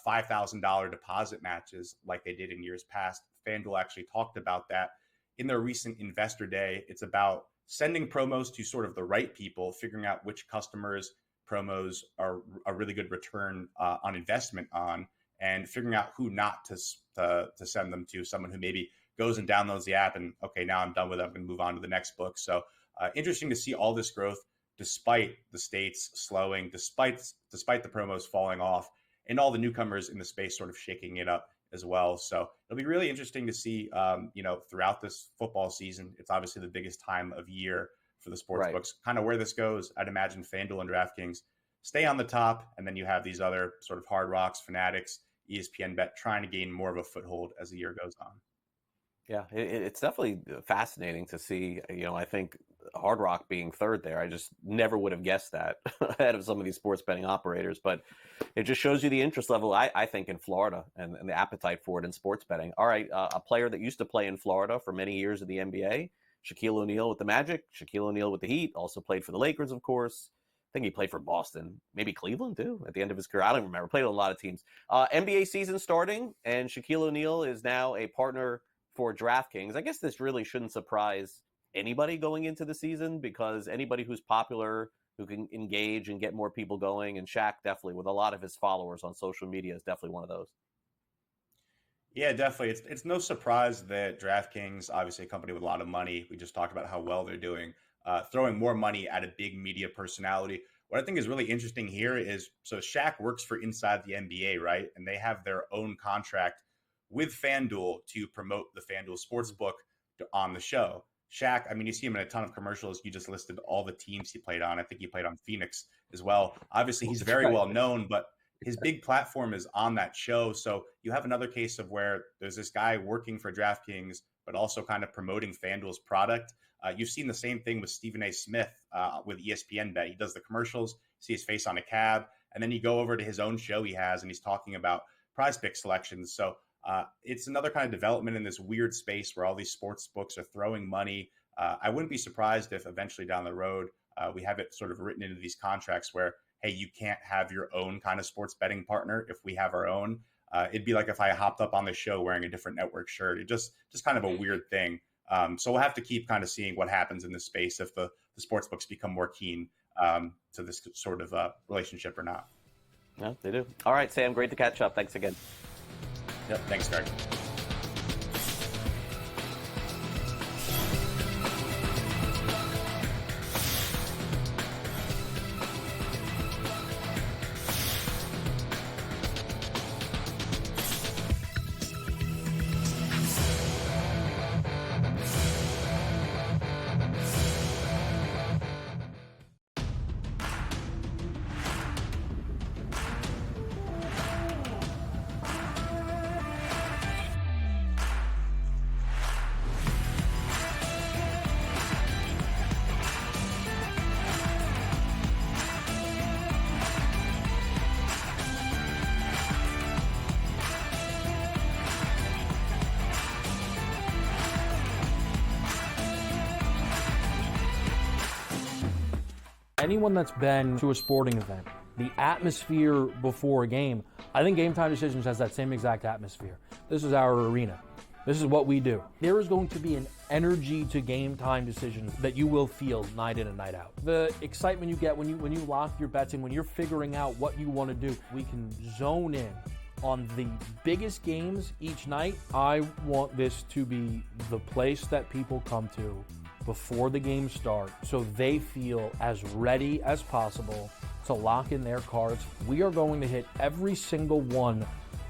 $5,000 deposit matches like they did in years past. FanDuel actually talked about that in their recent investor day. It's about sending promos to sort of the right people, figuring out which customers promos are a really good return on investment on, and figuring out who not to send them to. Someone who maybe goes and downloads the app and, okay, now I'm done with it, I'm going to move on to the next book. So interesting to see all this growth despite the states slowing, despite the promos falling off, and all the newcomers in the space sort of shaking it up as well. So it'll be really interesting to see, throughout this football season. It's obviously the biggest time of year for the sports books. Kind of where this goes, I'd imagine FanDuel and DraftKings stay on the top, and then you have these other sort of Hard Rocks, Fanatics, ESPN Bet trying to gain more of a foothold as the year goes on. Yeah, it's definitely fascinating to see. I think Hard Rock being third there, I just never would have guessed that ahead of some of these sports betting operators. But it just shows you the interest level, I think, in Florida and the appetite for it in sports betting. All right, a player that used to play in Florida for many years in the NBA, Shaquille O'Neal with the Magic, Shaquille O'Neal with the Heat, also played for the Lakers, of course. I think he played for Boston, maybe Cleveland too, at the end of his career. I don't remember. Played on a lot of teams. NBA season starting, and Shaquille O'Neal is now a partner for DraftKings. I guess this really shouldn't surprise anybody going into the season, because anybody who's popular, who can engage and get more people going, and Shaq definitely, with a lot of his followers on social media, is definitely one of those. Yeah, definitely. It's no surprise that DraftKings, obviously a company with a lot of money, we just talked about how well they're doing, throwing more money at a big media personality. What I think is really interesting here is so Shaq works for Inside the NBA, right? And they have their own contract with FanDuel to promote the FanDuel Sportsbook on the show. Shaq, I mean, you see him in a ton of commercials. You just listed all the teams he played on. I think he played on Phoenix as well. Obviously, he's very well known, but his big platform is on that show. So you have another case of where there's this guy working for DraftKings, but also kind of promoting FanDuel's product. You've seen the same thing with Stephen A. Smith with ESPN Bet. He does the commercials, see his face on a cab, and then you go over to his own show he has, and he's talking about prize pick selections. So it's another kind of development in this weird space where all these sports books are throwing money. I wouldn't be surprised if eventually down the road we have it sort of written into these contracts where, hey, you can't have your own kind of sports betting partner if we have our own. It'd be like if I hopped up on the show wearing a different network shirt. It just kind of a weird thing. So we'll have to keep kind of seeing what happens in this space if the sports books become more keen to this sort of relationship or not. Yeah, they do. All right, Sam, great to catch up. Thanks again. Yep, thanks, Greg. Anyone that's been to a sporting event, the atmosphere before a game, I think Game Time Decisions has that same exact atmosphere. This is our arena. This is what we do. There is going to be an energy to Game Time Decisions that you will feel night in and night out. The excitement you get when you lock your bets in, when you're figuring out what you want to do, we can zone in on the biggest games each night. I want this to be the place that people come to before the games start so they feel as ready as possible to lock in their cards. We are going to hit every single one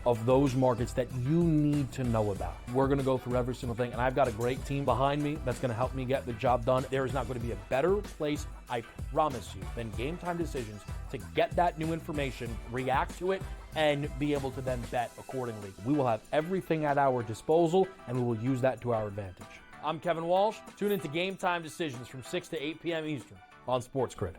of those markets that you need to know about. We're going to go through every single thing, and I've got a great team behind me that's going to help me get the job done. There is not going to be a better place, I promise you, than Game Time Decisions to get that new information, react to it, and be able to then bet accordingly. We will have everything at our disposal, and we will use that to our advantage. I'm Kevin Walsh. Tune into Game Time Decisions from 6 to 8 p.m. Eastern on SportsGrid.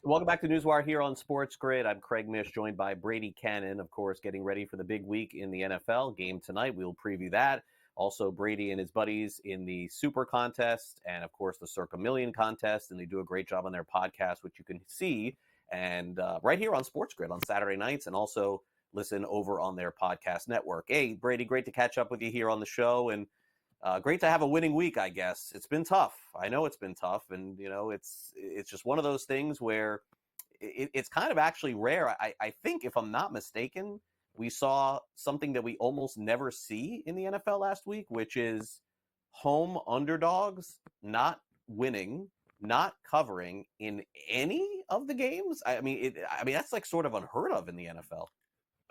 Welcome back to NewsWire here on SportsGrid. I'm Craig Mish, joined by Brady Kannon, of course, getting ready for the big week in the NFL. Game tonight, we'll preview that. Also, Brady and his buddies in the Super Contest and, of course, the Circa Million Contest, and they do a great job on their podcast, which you can see and right here on SportsGrid on Saturday nights, and also listen over on their podcast network. Hey, Brady, great to catch up with you here on the show, and great to have a winning week, I guess. It's been tough. I know it's been tough, and it's just one of those things where it's kind of actually rare. I think, if I'm not mistaken, we saw something that we almost never see in the NFL last week, which is home underdogs not winning, not covering in any of the games. I mean, that's like sort of unheard of in the NFL.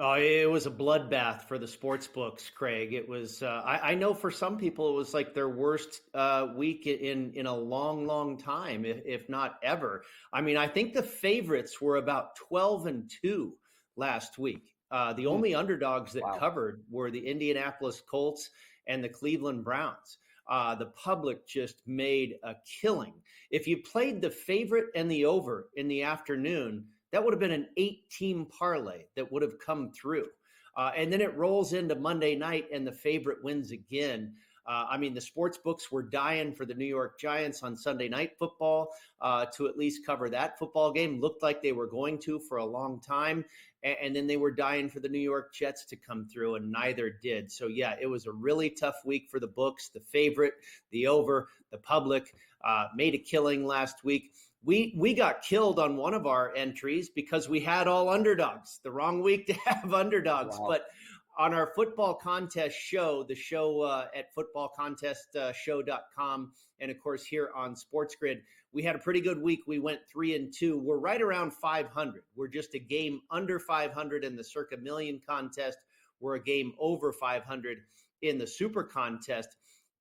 Oh, it was a bloodbath for the sports books, Craig. It was. I know for some people it was like their worst week in a long, long time, if not ever. I mean, I think the favorites were about 12-2 last week. The only underdogs that covered were the Indianapolis Colts and the Cleveland Browns. The public just made a killing. If you played the favorite and the over in the afternoon, that would have been an 8-team parlay that would have come through. And then it rolls into Monday night and the favorite wins again. I mean, the sports books were dying for the New York Giants on Sunday Night Football to at least cover that football game. Looked like they were going to for a long time. And then they were dying for the New York Jets to come through, and neither did. So, yeah, it was a really tough week for the books. The favorite, the over, the public made a killing last week. We got killed on one of our entries because we had all underdogs. The wrong week to have underdogs. Wow. But on our football contest show, the show at footballcontestshow.com, and of course here on SportsGrid, we had a pretty good week. We went 3-2. We're right around 500. We're just a game under 500 in the Circa Million contest. We're a game over 500 in the Super contest.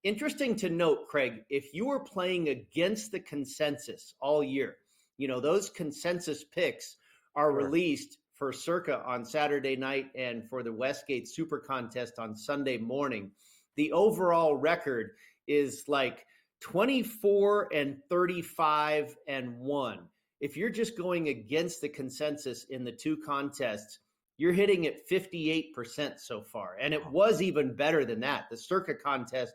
Interesting to note, Craig, if you were playing against the consensus all year, those consensus picks are released for Circa on Saturday night and for the Westgate Super Contest on Sunday morning. The overall record is like 24-35-1. If you're just going against the consensus in the two contests, you're hitting at 58% so far. And it was even better than that. The Circa contest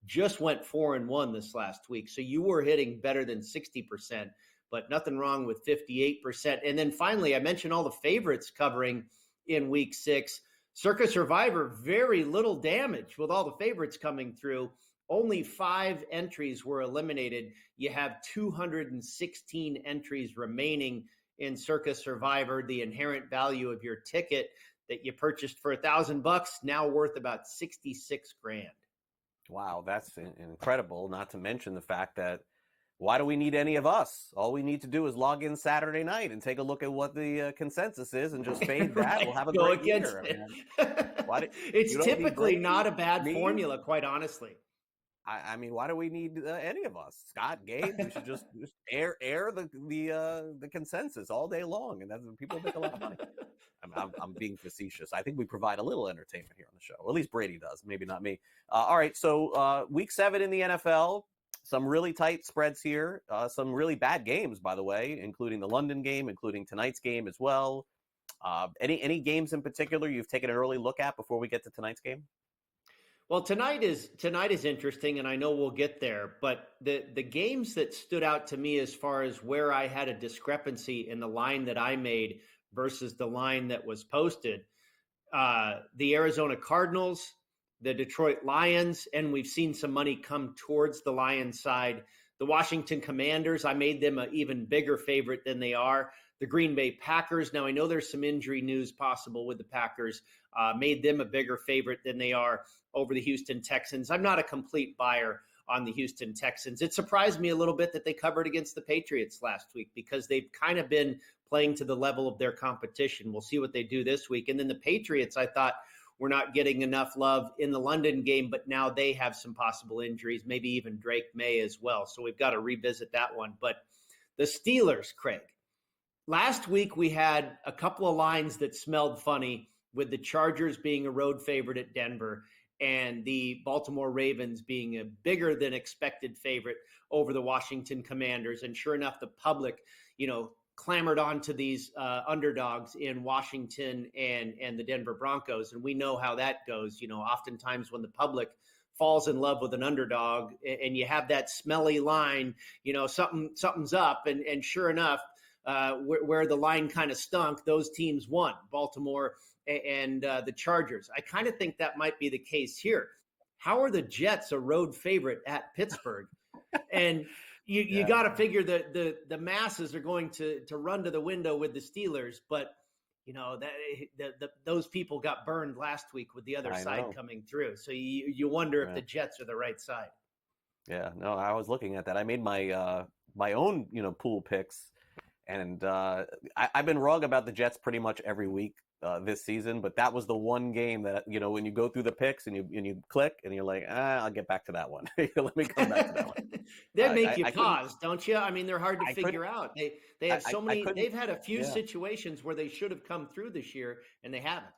just went 4-1 this last week. So you were hitting better than 60%, but nothing wrong with 58%. And then finally, I mentioned all the favorites covering in week 6. Circa Survivor, very little damage with all the favorites coming through. Only 5 entries were eliminated. You have 216 entries remaining in Circa Survivor. The inherent value of your ticket that you purchased for $1,000 now worth about $66,000. Wow, that's incredible. Not to mention the fact that why do we need any of us? All we need to do is log in Saturday night and take a look at what the consensus is and just fade that. We'll have a great year. It's typically not a bad formula, quite honestly. I mean, why do we need any of us? Scott, Gabe, we should just air the consensus all day long, and that's people make a lot of money. I'm being facetious. I think we provide a little entertainment here on the show. Or at least Brady does, maybe not me. All right, so week 7 in the NFL, some really tight spreads here, some really bad games, by the way, including the London game, including tonight's game as well. Any games in particular you've taken an early look at before we get to tonight's game? Well, tonight is interesting, and I know we'll get there. But the games that stood out to me as far as where I had a discrepancy in the line that I made versus the line that was posted, the Arizona Cardinals, the Detroit Lions, and we've seen some money come towards the Lions side. The Washington Commanders, I made them an even bigger favorite than they are. The Green Bay Packers, now I know there's some injury news possible with the Packers, made them a bigger favorite than they are over the Houston Texans. I'm not a complete buyer on the Houston Texans. It surprised me a little bit that they covered against the Patriots last week because they've kind of been playing to the level of their competition. We'll see what they do this week. And then the Patriots, I thought, were not getting enough love in the London game, but now they have some possible injuries, maybe even Drake May as well. So we've got to revisit that one. But the Steelers, Craig, last week we had a couple of lines that smelled funny with the Chargers being a road favorite at Denver and the Baltimore Ravens being a bigger than expected favorite over the Washington Commanders. And sure enough, the public, clamored onto these underdogs in Washington and the Denver Broncos. And we know how that goes. Oftentimes when the public falls in love with an underdog and you have that smelly line, something's up. And sure enough, where the line kind of stunk, those teams won, Baltimore and the Chargers. I kind of think that might be the case here. How are the Jets a road favorite at Pittsburgh? And you got to figure that the masses are going to run to the window with the Steelers, but those people got burned last week with the other side coming through. So you wonder if the Jets are the right side. Yeah, no, I was looking at that. I made my my own pool picks, and I've been wrong about the Jets pretty much every week this season, but that was the one game that, when you go through the picks and you click and you're like, I'll get back to that one. Let me come back to that one. They make you pause, don't you? I mean, they're hard to figure out. They have so many. They've had a few situations where they should have come through this year, and they haven't.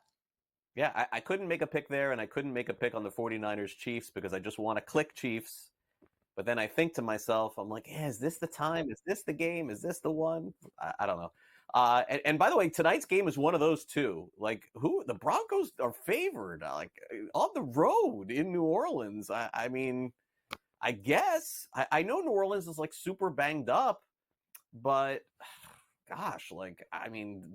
Yeah, I couldn't make a pick there, and I couldn't make a pick on the 49ers Chiefs because I just want to click Chiefs. But then I think to myself, I'm like, is this the time? Is this the game? Is this the one? I don't know. And by the way, tonight's game is one of those two. Like, the Broncos are favored, like on the road in New Orleans. I mean, I guess I know New Orleans is like super banged up, but gosh,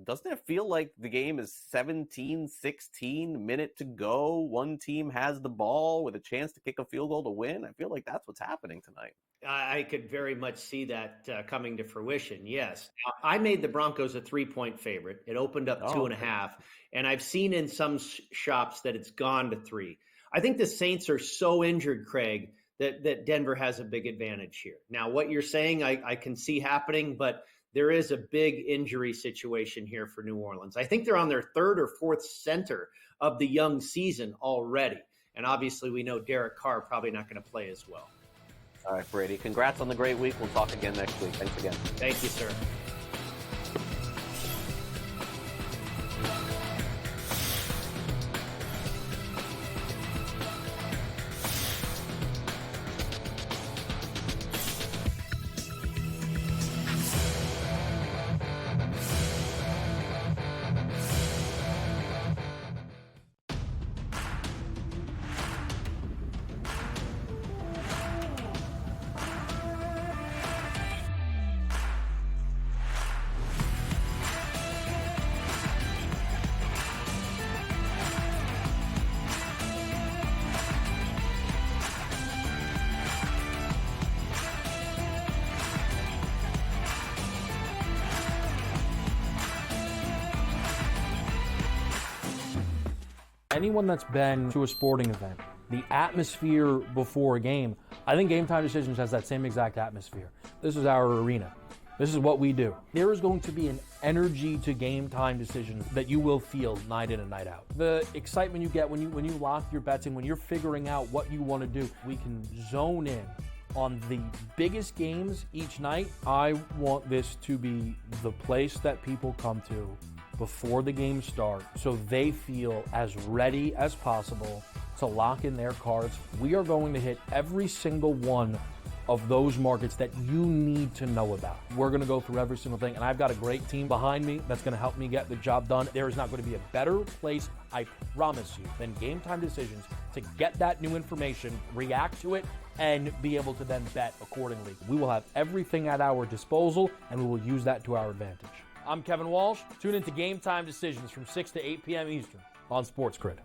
doesn't it feel like the game is 17-16, minute to go? One team has the ball with a chance to kick a field goal to win. I feel like that's what's happening tonight. I could very much see that coming to fruition, yes. Now, I made the Broncos a 3-point favorite. It opened up 2.5, and I've seen in some shops that it's gone to 3. I think the Saints are so injured, Craig, that Denver has a big advantage here. Now, what you're saying, I can see happening, but there is a big injury situation here for New Orleans. I think they're on their 3rd or 4th center of the young season already. And obviously we know Derek Carr probably not going to play as well. All right, Brady, congrats on the great week. We'll talk again next week. Thanks again. Thank you, sir. Anyone that's been to a sporting event, the atmosphere before a game, I think Game Time Decisions has that same exact atmosphere. This is our arena. This is what we do. There is going to be an energy to Game Time Decisions that you will feel night in and night out. The excitement you get when you lock your bets in, when you're figuring out what you want to do, we can zone in on the biggest games each night. I want this to be the place that people come to before the game starts so they feel as ready as possible to lock in their cards. We are going to hit every single one of those markets that you need to know about. We're going to go through every single thing, and I've got a great team behind me that's going to help me get the job done. There is not going to be a better place, I promise you, than Game Time Decisions to get that new information, react to it, and be able to then bet accordingly. We will have everything at our disposal, and we will use that to our advantage. I'm Kevin Walsh. Tune into Game Time Decisions from 6 to 8 p.m. Eastern on SportsGrid.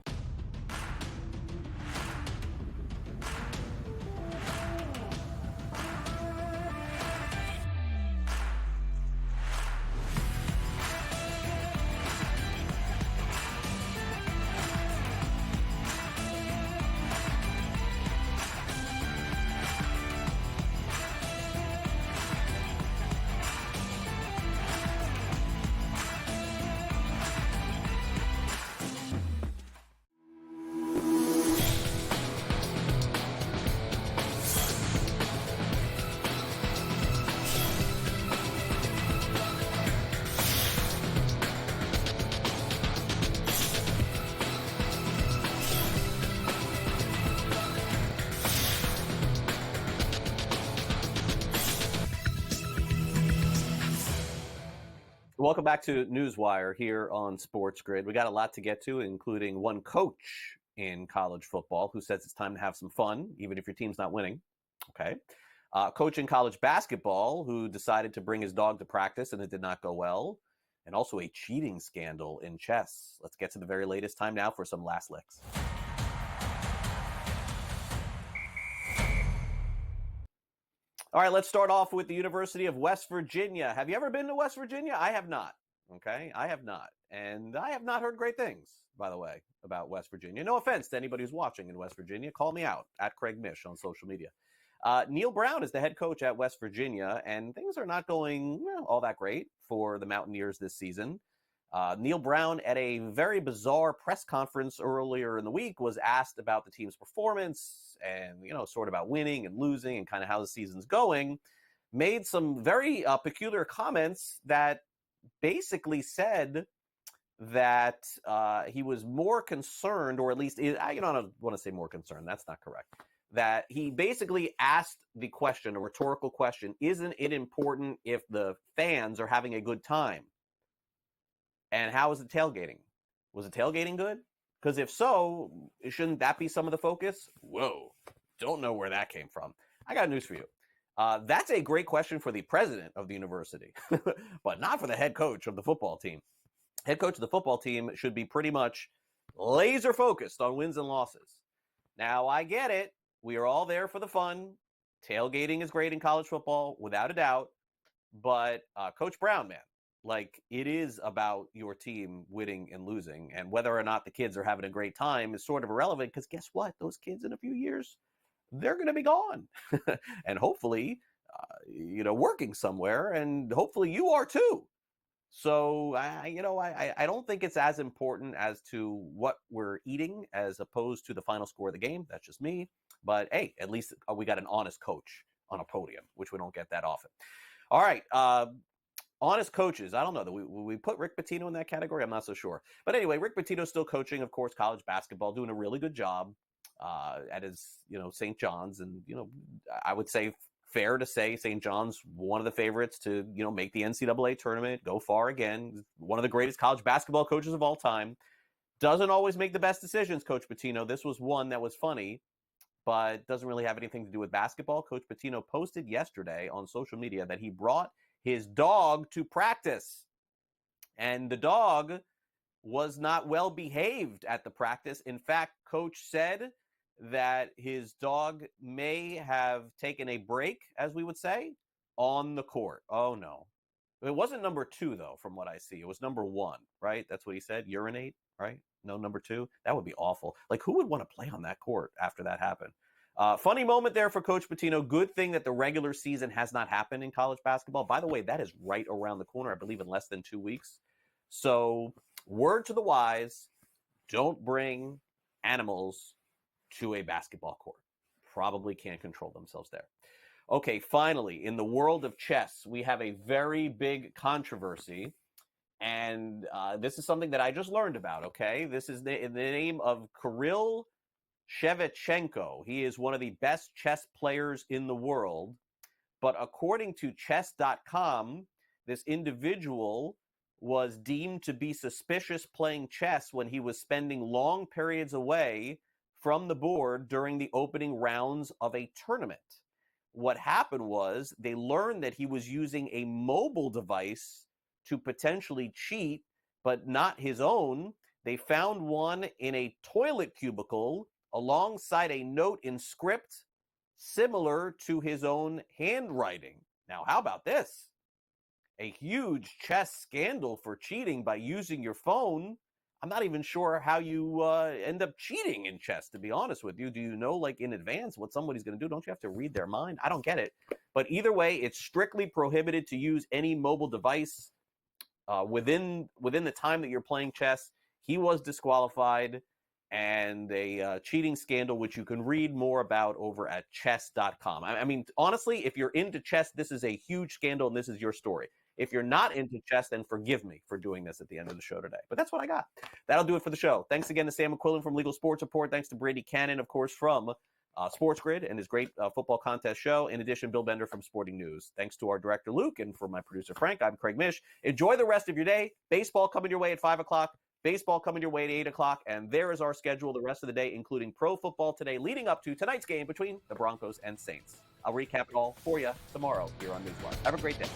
Welcome back to NewsWire here on SportsGrid. We got a lot to get to, including one coach in college football who says it's time to have some fun, even if your team's not winning. Okay. Coach in college basketball who decided to bring his dog to practice and it did not go well. And also a cheating scandal in chess. Let's get to the very latest. Time now for some last licks. All right, let's start off with the University of West Virginia. Have you ever been to West Virginia? I have not. Okay, I have not. And I have not heard great things, by the way, about West Virginia. No offense to anybody who's watching in West Virginia. Call me out at Craig Mish on social media. Neil Brown is the head coach at West Virginia, and things are not going all that great for the Mountaineers this season. Neil Brown, at a very bizarre press conference earlier in the week, was asked about the team's performance and, sort of about winning and losing and kind of how the season's going, made some very peculiar comments that basically said that he was more concerned, or at least, I don't want to say more concerned, that's not correct, that he basically asked the question, a rhetorical question, isn't it important if the fans are having a good time? And how was the tailgating? Was the tailgating good? Because if so, shouldn't that be some of the focus? Whoa, don't know where that came from. I got news for you. That's a great question for the president of the university, but not for the head coach of the football team. Head coach of the football team should be pretty much laser focused on wins and losses. Now, I get it. We are all there for the fun. Tailgating is great in college football, without a doubt. But Coach Brown, man, it is about your team winning and losing. And whether or not the kids are having a great time is sort of irrelevant, because guess what? Those kids in a few years, they're going to be gone. And hopefully, working somewhere. And hopefully you are too. So, I don't think it's as important as to what we're eating as opposed to the final score of the game. That's just me. But, hey, at least we got an honest coach on a podium, which we don't get that often. All right. Honest coaches. I don't know. We put Rick Pitino in that category? I'm not so sure. But anyway, Rick Pitino's still coaching, of course, college basketball, doing a really good job at his, St. John's. And, I would say fair to say St. John's one of the favorites to, make the NCAA tournament, go far again. One of the greatest college basketball coaches of all time. Doesn't always make the best decisions, Coach Pitino. This was one that was funny, but doesn't really have anything to do with basketball. Coach Pitino posted yesterday on social media that he brought his dog to practice. And the dog was not well behaved at the practice. In fact, Coach said that his dog may have taken a break, as we would say, on the court. Oh, no. It wasn't number 2, though, from what I see. It was number 1, right? That's what he said. Urinate, right? No, number 2. That would be awful. Who would want to play on that court after that happened? Funny moment there for Coach Pitino. Good thing that the regular season has not happened in college basketball. By the way, that is right around the corner, I believe in less than 2 weeks. So, word to the wise, don't bring animals to a basketball court. Probably can't control themselves there. Okay, finally, in the world of chess, we have a very big controversy. And this is something that I just learned about, okay? This is the name of Kirill Shevchenko. He is one of the best chess players in the world. But according to chess.com, this individual was deemed to be suspicious playing chess when he was spending long periods away from the board during the opening rounds of a tournament. What happened was they learned that he was using a mobile device to potentially cheat, but not his own. They found one in a toilet cubicle alongside a note in script similar to his own handwriting. Now, how about this? A huge chess scandal for cheating by using your phone. I'm not even sure how you end up cheating in chess, to be honest with you. Do you know, in advance what somebody's going to do? Don't you have to read their mind? I don't get it. But either way, it's strictly prohibited to use any mobile device within the time that you're playing chess. He was disqualified, and a cheating scandal, which you can read more about over at chess.com. I mean, honestly, if you're into chess, this is a huge scandal, and this is your story. If you're not into chess, then forgive me for doing this at the end of the show today. But that's what I got. That'll do it for the show. Thanks again to Sam McQuillan from Legal Sports Report. Thanks to Brady Kannon, of course, from SportsGrid and his great football contest show. In addition, Bill Bender from Sporting News. Thanks to our director, Luke, and for my producer, Frank, I'm Craig Mish. Enjoy the rest of your day. Baseball coming your way at 5 o'clock. Baseball coming your way at 8 o'clock. And there is our schedule the rest of the day, including pro football today, leading up to tonight's game between the Broncos and Saints. I'll recap it all for you tomorrow here on NewsWire. Have a great day.